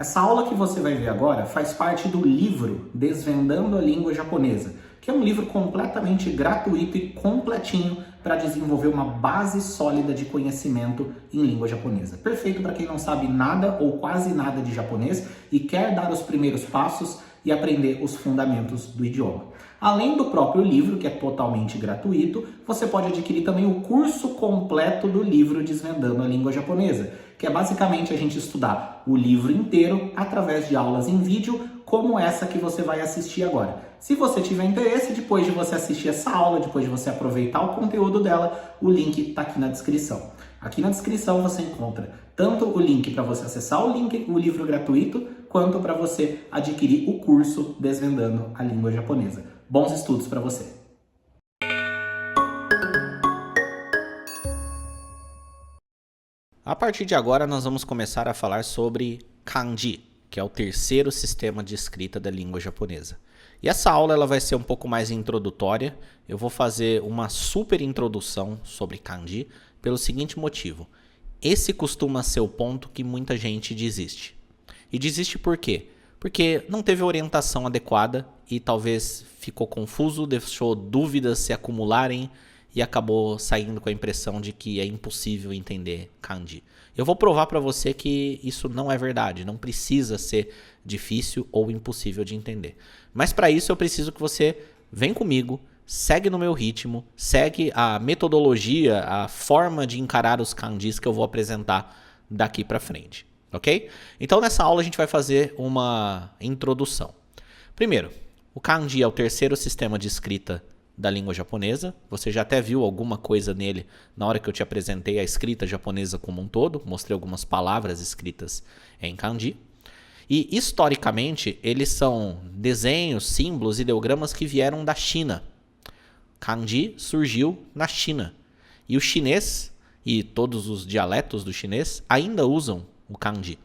Essa aula que você vai ver agora faz parte do livro Desvendando a Língua Japonesa, que é um livro completamente gratuito e completinho para desenvolver uma base sólida de conhecimento em língua japonesa. Perfeito para quem não sabe nada ou quase nada de japonês e quer dar os primeiros passos e aprender os fundamentos do idioma. Além do próprio livro, que é totalmente gratuito, você pode adquirir também o curso completo do livro Desvendando a Língua Japonesa, que é basicamente a gente estudar o livro inteiro através de aulas em vídeo, como essa que você vai assistir agora. Se você tiver interesse, depois de você assistir essa aula, depois de você aproveitar o conteúdo dela, o link está aqui na descrição. Aqui na descrição você encontra tanto o link para você acessar o livro gratuito, quanto para você adquirir o curso Desvendando a Língua Japonesa. Bons estudos para você! A partir de agora, nós vamos começar a falar sobre Kanji, que é o terceiro sistema de escrita da língua japonesa. E essa aula ela vai ser um pouco mais introdutória. Eu vou fazer uma super introdução sobre Kanji pelo seguinte motivo. Esse costuma ser o ponto que muita gente desiste. E desiste por quê? Porque não teve orientação adequada e talvez ficou confuso, deixou dúvidas se acumularem e acabou saindo com a impressão de que é impossível entender Kanji. Eu vou provar para você que isso não é verdade, não precisa ser difícil ou impossível de entender. Mas para isso eu preciso que você venha comigo, segue no meu ritmo, segue a metodologia, a forma de encarar os Kanjis que eu vou apresentar daqui para frente, ok? Então nessa aula a gente vai fazer uma introdução. Primeiro, o Kanji é o terceiro sistema de escrita da língua japonesa. Você já até viu alguma coisa nele na hora que eu te apresentei a escrita japonesa como um todo. Mostrei algumas palavras escritas em Kanji. E historicamente eles são desenhos, símbolos, ideogramas que vieram da China. Kanji surgiu na China. E o chinês e todos os dialetos do chinês ainda usam o Kanji.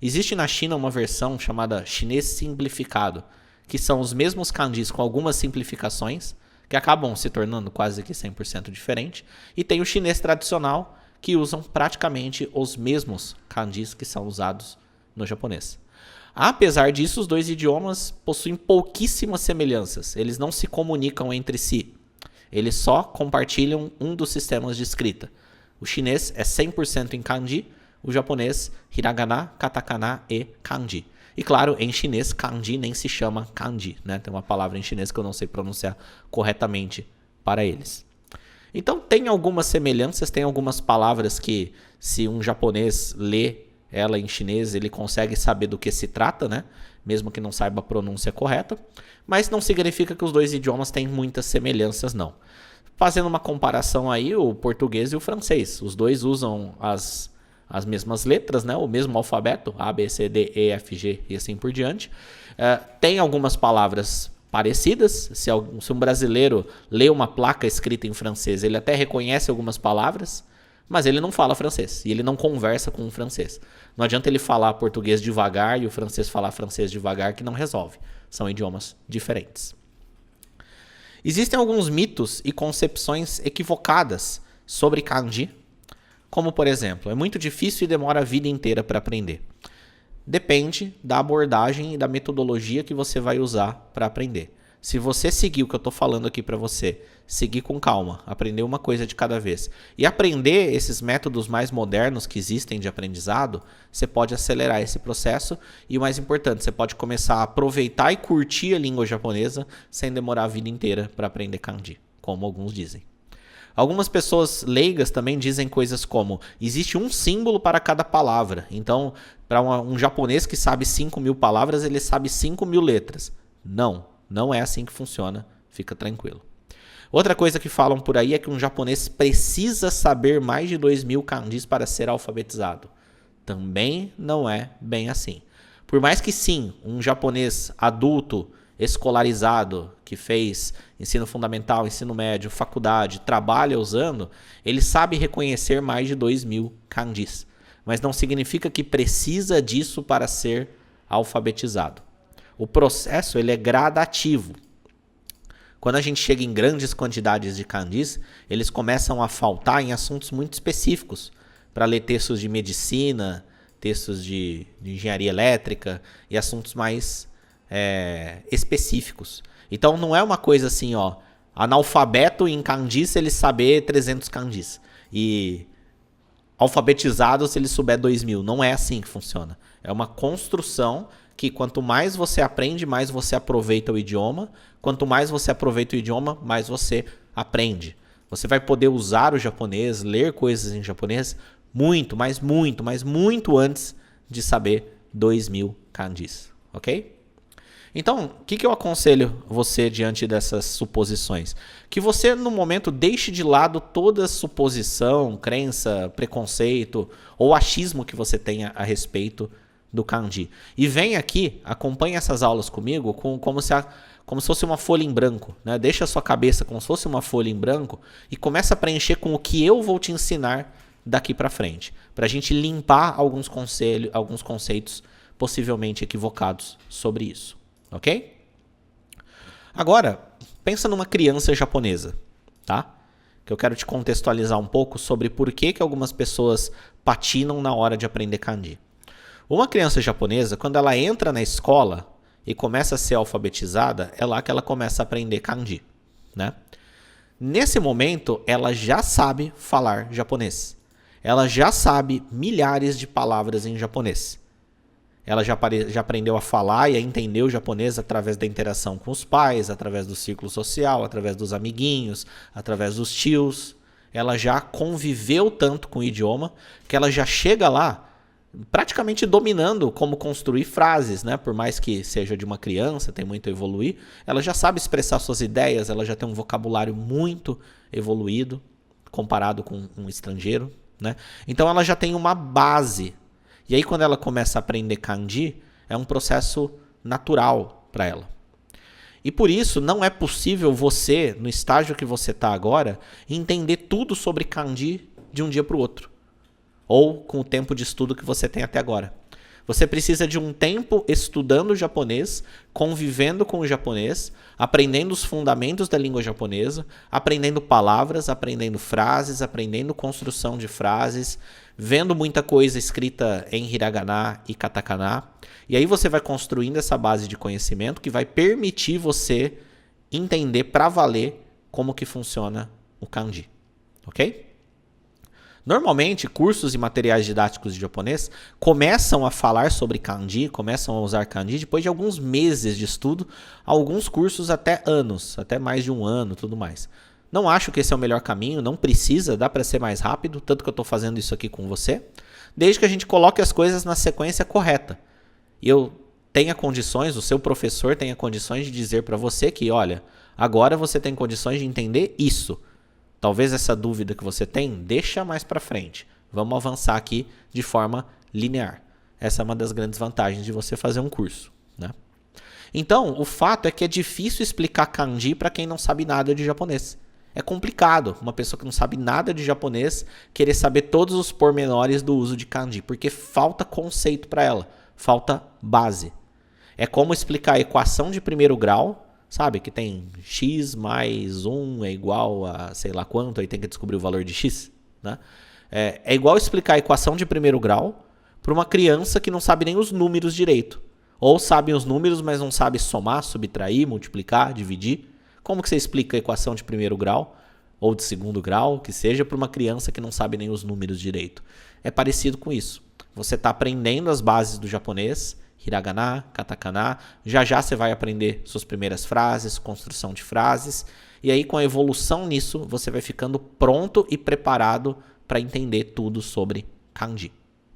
Existe na China uma versão chamada chinês simplificado, que são os mesmos Kanjis com algumas simplificações, que acabam se tornando quase que 100% diferente. E tem o chinês tradicional, que usam praticamente os mesmos Kanjis que são usados no japonês. Apesar disso, os dois idiomas possuem pouquíssimas semelhanças. Eles não se comunicam entre si. Eles só compartilham um dos sistemas de escrita. O chinês é 100% em Kanji, o japonês, hiragana, katakana e kanji. E claro, em chinês, kanji nem se chama kanji, né? Tem uma palavra em chinês que eu não sei pronunciar corretamente para eles. Então tem algumas semelhanças, tem algumas palavras que se um japonês lê ela em chinês, ele consegue saber do que se trata, né? Mesmo que não saiba a pronúncia correta. Mas não significa que os dois idiomas têm muitas semelhanças, não. Fazendo uma comparação aí, o português e o francês. Os dois usam as mesmas letras, né? O mesmo alfabeto, A, B, C, D, E, F, G e assim por diante. Tem algumas palavras parecidas. Se um brasileiro lê uma placa escrita em francês, ele até reconhece algumas palavras, mas ele não fala francês e ele não conversa com o francês. Não adianta ele falar português devagar e o francês falar francês devagar, que não resolve. São idiomas diferentes. Existem alguns mitos e concepções equivocadas sobre Kanji, como, por exemplo, é muito difícil e demora a vida inteira para aprender. Depende da abordagem e da metodologia que você vai usar para aprender. Se você seguir o que eu estou falando aqui para você, seguir com calma, aprender uma coisa de cada vez e aprender esses métodos mais modernos que existem de aprendizado, você pode acelerar esse processo e o mais importante, você pode começar a aproveitar e curtir a língua japonesa sem demorar a vida inteira para aprender Kanji, como alguns dizem. Algumas pessoas leigas também dizem coisas como: existe um símbolo para cada palavra. Então, para um japonês que sabe 5.000 palavras, ele sabe 5.000 letras. Não é assim que funciona. Fica tranquilo. Outra coisa que falam por aí é que um japonês precisa saber mais de 2.000 kanjis para ser alfabetizado. Também não é bem assim. Por mais que sim, um japonês adulto, escolarizado, que fez ensino fundamental, ensino médio, faculdade, trabalha usando, ele sabe reconhecer mais de 2.000 kanjis. Mas não significa que precisa disso para ser alfabetizado. O processo ele é gradativo. Quando a gente chega em grandes quantidades de kanjis, eles começam a faltar em assuntos muito específicos. Para ler textos de medicina, textos de engenharia elétrica e assuntos mais específicos. Então não é uma coisa assim, ó, analfabeto em kanji se ele saber 300 kanjis e alfabetizado se ele souber 2000. Não é assim que funciona. É uma construção que quanto mais você aprende, mais você aproveita o idioma. Quanto mais você aproveita o idioma, mais você aprende. Você vai poder usar o japonês, ler coisas em japonês muito, mas muito antes de saber 2000 kanjis, ok? Então, o que eu aconselho você diante dessas suposições? Que você, no momento, deixe de lado toda suposição, crença, preconceito ou achismo que você tenha a respeito do kanji. E vem aqui, acompanhe essas aulas comigo como se fosse uma folha em branco, né? Deixa a sua cabeça como se fosse uma folha em branco e começa a preencher com o que eu vou te ensinar daqui para frente, para a gente limpar alguns conceitos possivelmente equivocados sobre isso, ok? Agora, pensa numa criança japonesa, tá? Que eu quero te contextualizar um pouco sobre por que algumas pessoas patinam na hora de aprender kanji. Uma criança japonesa, quando ela entra na escola e começa a ser alfabetizada, é lá que ela começa a aprender kanji, né? Nesse momento, ela já sabe falar japonês. Ela já sabe milhares de palavras em japonês. Ela já aprendeu a falar e a entender o japonês através da interação com os pais, através do círculo social, através dos amiguinhos, através dos tios. Ela já conviveu tanto com o idioma que ela já chega lá praticamente dominando como construir frases, né? Por mais que seja de uma criança, tem muito a evoluir, ela já sabe expressar suas ideias, ela já tem um vocabulário muito evoluído comparado com um estrangeiro, né? Então ela já tem uma base. E aí quando ela começa a aprender kanji, é um processo natural para ela. E por isso não é possível você, no estágio que você está agora, entender tudo sobre kanji de um dia para o outro. Ou com o tempo de estudo que você tem até agora. Você precisa de um tempo estudando japonês, convivendo com o japonês, aprendendo os fundamentos da língua japonesa, aprendendo palavras, aprendendo frases, aprendendo construção de frases, vendo muita coisa escrita em hiragana e katakana. E aí você vai construindo essa base de conhecimento que vai permitir você entender para valer como que funciona o kanji. Ok? Normalmente, cursos e materiais didáticos de japonês começam a falar sobre kanji, começam a usar kanji depois de alguns meses de estudo, alguns cursos até anos, até mais de um ano, tudo mais. Não acho que esse é o melhor caminho, não precisa, dá para ser mais rápido, tanto que eu estou fazendo isso aqui com você, desde que a gente coloque as coisas na sequência correta. E eu tenha condições, o seu professor tenha condições de dizer para você que, olha, agora você tem condições de entender isso. Talvez essa dúvida que você tem, deixa mais para frente. Vamos avançar aqui de forma linear. Essa é uma das grandes vantagens de você fazer um curso, né? Então, o fato é que é difícil explicar kanji para quem não sabe nada de japonês. É complicado uma pessoa que não sabe nada de japonês querer saber todos os pormenores do uso de kanji, porque falta conceito para ela, falta base. É como explicar a equação de primeiro grau, sabe, que tem x mais 1 é igual a sei lá quanto, aí tem que descobrir o valor de x, né? É igual explicar a equação de primeiro grau para uma criança que não sabe nem os números direito. Ou sabe os números, mas não sabe somar, subtrair, multiplicar, dividir. Como que você explica a equação de primeiro grau ou de segundo grau, que seja, para uma criança que não sabe nem os números direito? É parecido com isso. Você está aprendendo as bases do japonês, hiragana, katakana, já você vai aprender suas primeiras frases, construção de frases, e aí com a evolução nisso, você vai ficando pronto e preparado para entender tudo sobre kanji,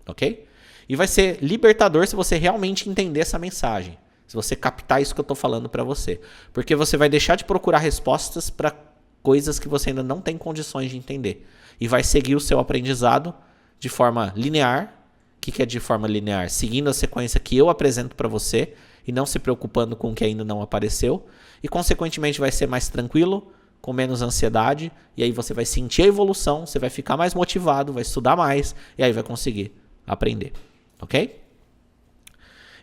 ok? E vai ser libertador se você realmente entender essa mensagem, se você captar isso que eu estou falando para você, porque você vai deixar de procurar respostas para coisas que você ainda não tem condições de entender, e vai seguir o seu aprendizado de forma linear. O que é de forma linear? Seguindo a sequência que eu apresento para você e não se preocupando com o que ainda não apareceu. E, consequentemente, vai ser mais tranquilo, com menos ansiedade. E aí você vai sentir a evolução, você vai ficar mais motivado, vai estudar mais e aí vai conseguir aprender. Ok?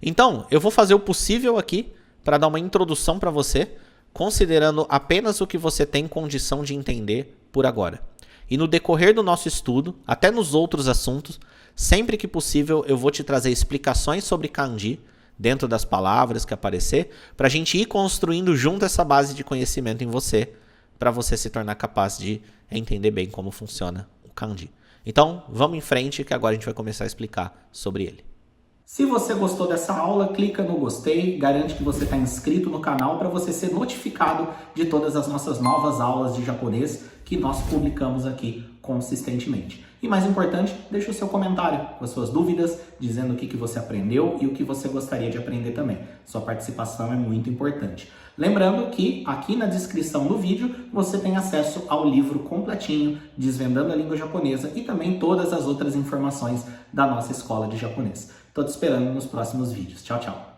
Então, eu vou fazer o possível aqui para dar uma introdução para você, considerando apenas o que você tem condição de entender por agora. E no decorrer do nosso estudo, até nos outros assuntos, Sempre que possível, eu vou te trazer explicações sobre kanji dentro das palavras que aparecer, para a gente ir construindo junto essa base de conhecimento em você, para você se tornar capaz de entender bem como funciona o kanji. Então, vamos em frente que agora a gente vai começar a explicar sobre ele. Se você gostou dessa aula, clica no gostei, garante que você está inscrito no canal para você ser notificado de todas as nossas novas aulas de japonês que nós publicamos aqui consistentemente. E mais importante, deixa o seu comentário com as suas dúvidas, dizendo o que você aprendeu e o que você gostaria de aprender também. Sua participação é muito importante. Lembrando que aqui na descrição do vídeo você tem acesso ao livro completinho, Desvendando a Língua Japonesa, e também todas as outras informações da nossa escola de japonês. Estou te esperando nos próximos vídeos. Tchau, tchau!